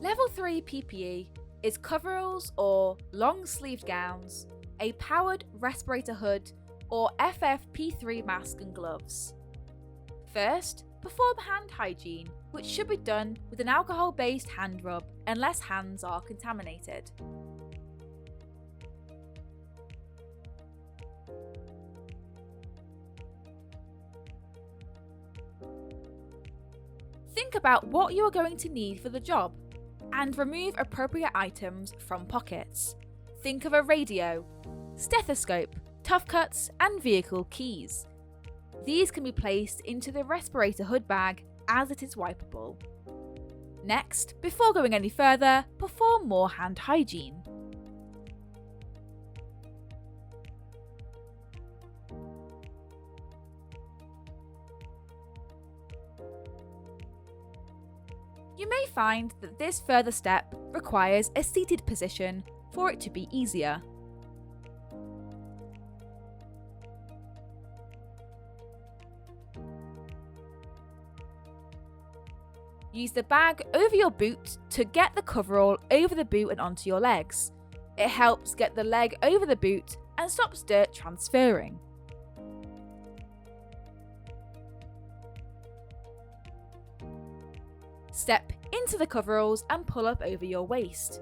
Level 3 PPE is coveralls or long-sleeved gowns, a powered respirator hood, or FFP3 mask and gloves. First, perform hand hygiene, which should be done with an alcohol-based hand rub unless hands are contaminated. Think about what you are going to need for the job and remove appropriate items from pockets. Think of a radio, stethoscope, tough cuts, and vehicle keys. These can be placed into the respirator hood bag as it is wipeable. Next, before going any further, perform more hand hygiene. You may find that this further step requires a seated position for it to be easier. Use the bag over your boot to get the coverall over the boot and onto your legs. It helps get the leg over the boot and stops dirt transferring. Step into the coveralls and pull up over your waist.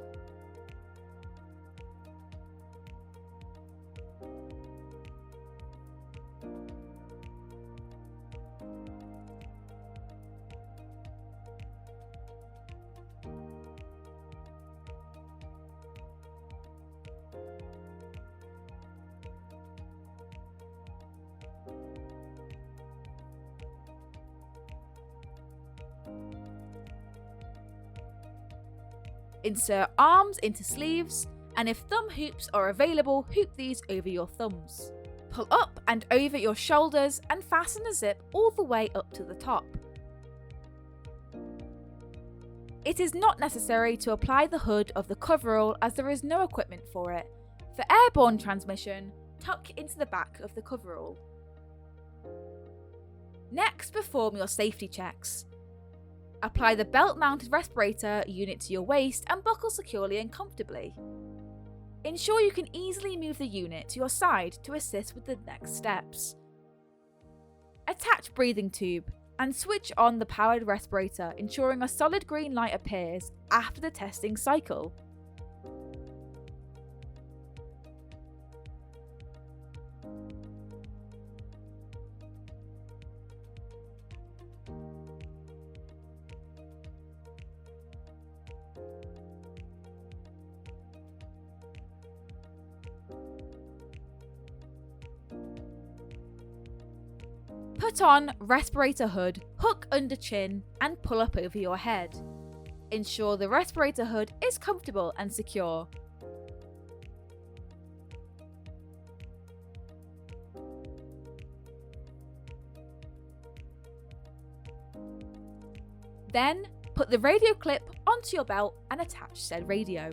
Insert arms into sleeves, and if thumb hoops are available, hoop these over your thumbs. Pull up and over your shoulders and fasten a zip all the way up to the top. It is not necessary to apply the hood of the coverall as there is no equipment for it. For airborne transmission, tuck into the back of the coverall. Next, perform your safety checks. Apply the belt-mounted respirator unit to your waist and buckle securely and comfortably. Ensure you can easily move the unit to your side to assist with the next steps. Attach breathing tube and switch on the powered respirator, ensuring a solid green light appears after the testing cycle. Put on respirator hood, hook under chin and pull up over your head. Ensure the respirator hood is comfortable and secure. Then, put the radio clip onto your belt and attach said radio.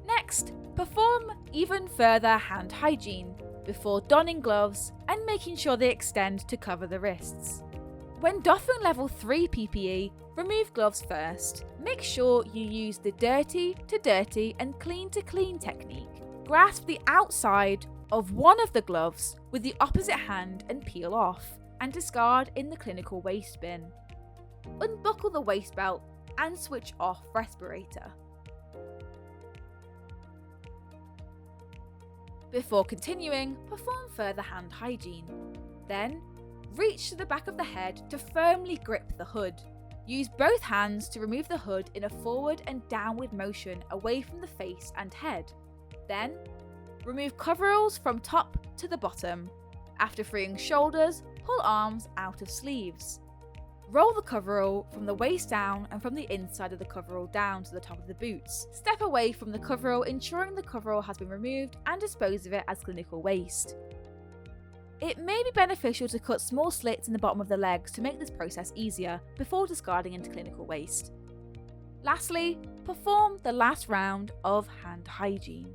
Next, perform even further hand hygiene before donning gloves and making sure they extend to cover the wrists. When doffing level 3 PPE, remove gloves first. Make sure you use the dirty to dirty and clean to clean technique. Grasp the outside of one of the gloves with the opposite hand and peel off, and discard in the clinical waste bin. Unbuckle the waist belt and switch off respirator. Before continuing, perform further hand hygiene. Then, reach to the back of the head to firmly grip the hood. Use both hands to remove the hood in a forward and downward motion away from the face and head. Then, remove coveralls from top to the bottom. After freeing shoulders, pull arms out of sleeves. Roll the coverall from the waist down and from the inside of the coverall down to the top of the boots. Step away from the coverall, ensuring the coverall has been removed, and dispose of it as clinical waste. It may be beneficial to cut small slits in the bottom of the legs to make this process easier before discarding into clinical waste. Lastly, perform the last round of hand hygiene.